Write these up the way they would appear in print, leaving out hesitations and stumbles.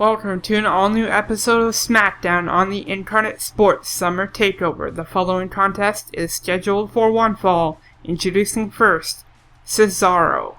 Welcome to an all-new episode of SmackDown on the Incarnate Sports Summer Takeover. The following contest is scheduled for one fall. Introducing first, Cesaro.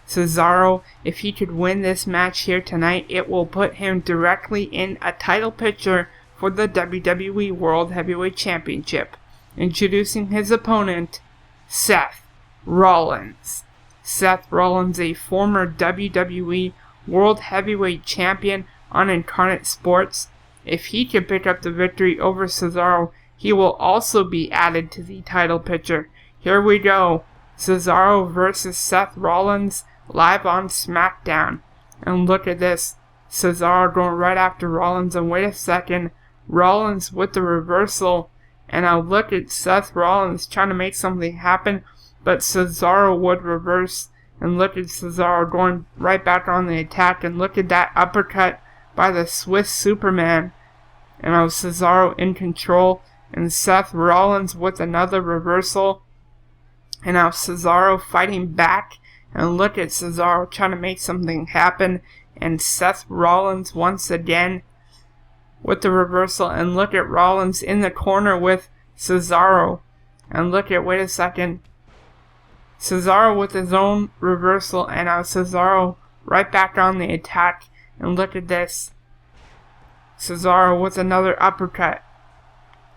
Cesaro, if he could win this match here tonight, it will put him directly in a title picture for the WWE World Heavyweight Championship. Introducing his opponent, Seth Rollins. Seth Rollins, a former WWE World Heavyweight Champion on Incarnate Sports. If he can pick up the victory over Cesaro, he will also be added to the title picture. Here we go. Cesaro versus Seth Rollins live on SmackDown. And look at this. Cesaro going right after Rollins, and wait a second. Rollins with the reversal. And now look at Seth Rollins trying to make something happen, but Cesaro would reverse. And look at Cesaro going right back on the attack, and look at that uppercut by the Swiss Superman. And now Cesaro in control, and Seth Rollins with another reversal. And now Cesaro fighting back, and look at Cesaro trying to make something happen, and Seth Rollins once again with the reversal, and look at Rollins in the corner with Cesaro. And look at, wait a second, Cesaro with his own reversal, and now Cesaro right back on the attack. And look at this. Cesaro with another uppercut.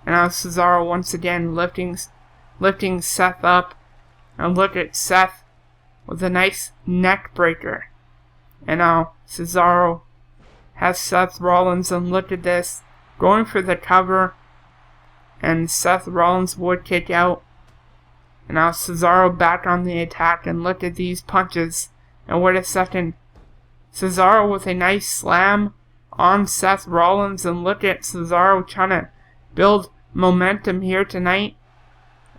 And now Cesaro once again lifting Seth up. And look at Seth with a nice neck breaker. And now Cesaro has Seth Rollins, and look at this. Going for the cover. And Seth Rollins would kick out. And now Cesaro back on the attack, and look at these punches. And wait a second. Cesaro with a nice slam on Seth Rollins, and look at Cesaro trying to build momentum here tonight.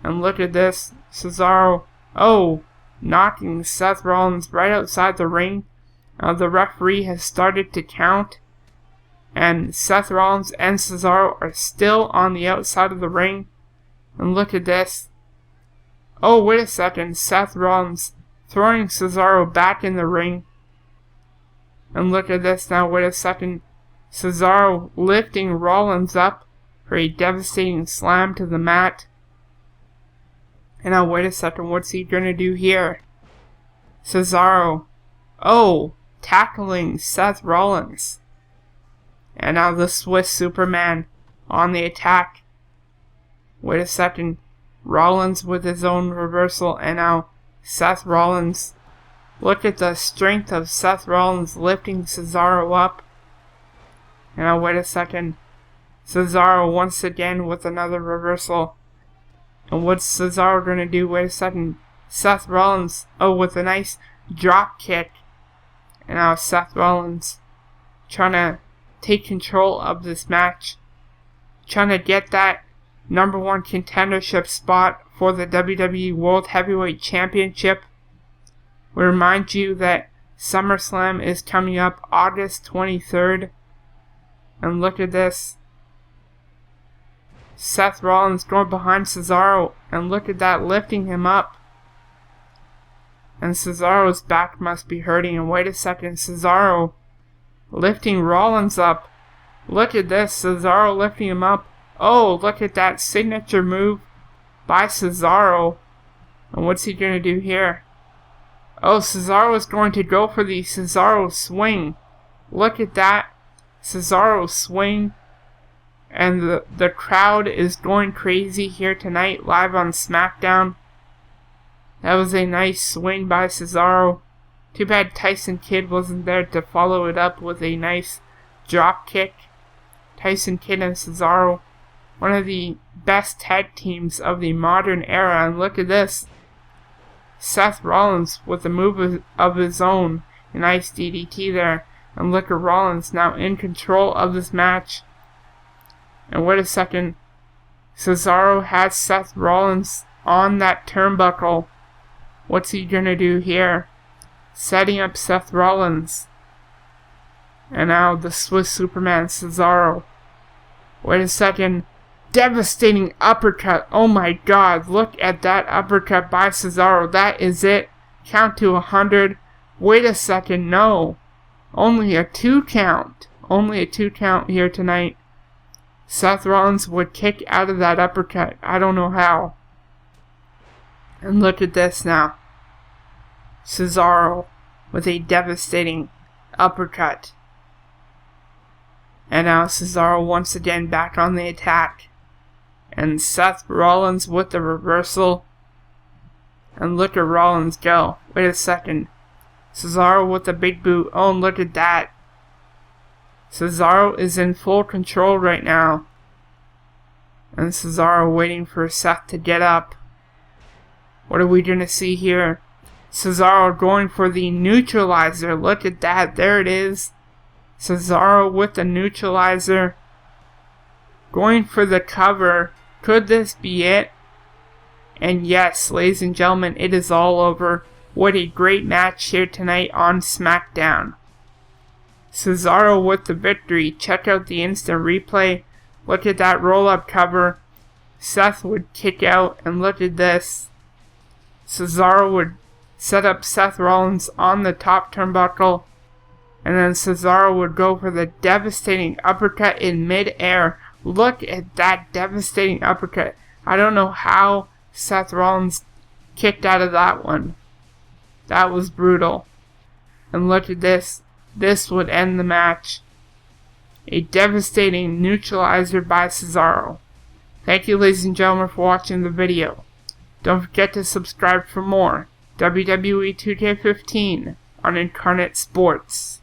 And look at this. Cesaro, knocking Seth Rollins right outside the ring. The referee has started to count. And Seth Rollins and Cesaro are still on the outside of the ring. And look at this. Wait a second. Seth Rollins throwing Cesaro back in the ring. And look at this now. Wait a second. Cesaro lifting Rollins up for a devastating slam to the mat. And now wait a second. What's he going to do here? Cesaro. Tackling Seth Rollins. And now the Swiss Superman on the attack. Wait a second. Rollins with his own reversal, and now Seth Rollins. Look at the strength of Seth Rollins lifting Cesaro up. And now wait a second. Cesaro once again with another reversal. And what's Cesaro going to do? Wait a second. Seth Rollins, with a nice drop kick. And now Seth Rollins trying to take control of this match. Trying to get that number one contendership spot for the WWE World Heavyweight Championship. We remind you that SummerSlam is coming up August 23rd. And look at this. Seth Rollins going behind Cesaro. And look at that, lifting him up. And Cesaro's back must be hurting. And wait a second, Cesaro lifting Rollins up. Look at this, Cesaro lifting him up. Look at that signature move by Cesaro. And what's he going to do here? Cesaro is going to go for the Cesaro swing. Look at that. Cesaro swing. And the crowd is going crazy here tonight live on SmackDown. That was a nice swing by Cesaro. Too bad Tyson Kidd wasn't there to follow it up with a nice drop kick. Tyson Kidd and Cesaro, one of the best tag teams of the modern era. And look at this. Seth Rollins with a move of his own. A nice DDT there. And look at Rollins now in control of this match. And wait a second. Cesaro has Seth Rollins on that turnbuckle. What's he going to do here? Setting up Seth Rollins. And now the Swiss Superman, Cesaro. Wait a second. Devastating uppercut. Oh my god, look at that uppercut by Cesaro. That is it. Count to 100. Wait a second, no. Only a 2 count. Only a 2 count here tonight. Seth Rollins would kick out of that uppercut. I don't know how. And look at this now. Cesaro with a devastating uppercut. And now Cesaro once again back on the attack. And Seth Rollins with the reversal. And look at Rollins go. Wait a second. Cesaro with the big boot. Oh, and look at that. Cesaro is in full control right now. And Cesaro waiting for Seth to get up. What are we going to see here? Cesaro going for the neutralizer. Look at that. There it is. Cesaro with the neutralizer. Going for the cover. Could this be it? And yes, ladies and gentlemen, it is all over. What a great match here tonight on SmackDown. Cesaro with the victory. Check out the instant replay. Look at that roll-up cover. Seth would kick out, and look at this. Cesaro would set up Seth Rollins on the top turnbuckle, and then Cesaro would go for the devastating uppercut in mid-air. Look at that devastating uppercut. I don't know how Seth Rollins kicked out of that one. That was brutal. And look at this. This would end the match. A devastating neutralizer by Cesaro. Thank you, ladies and gentlemen, for watching the video. Don't forget to subscribe for more WWE 2K15 on Incarnate Sports.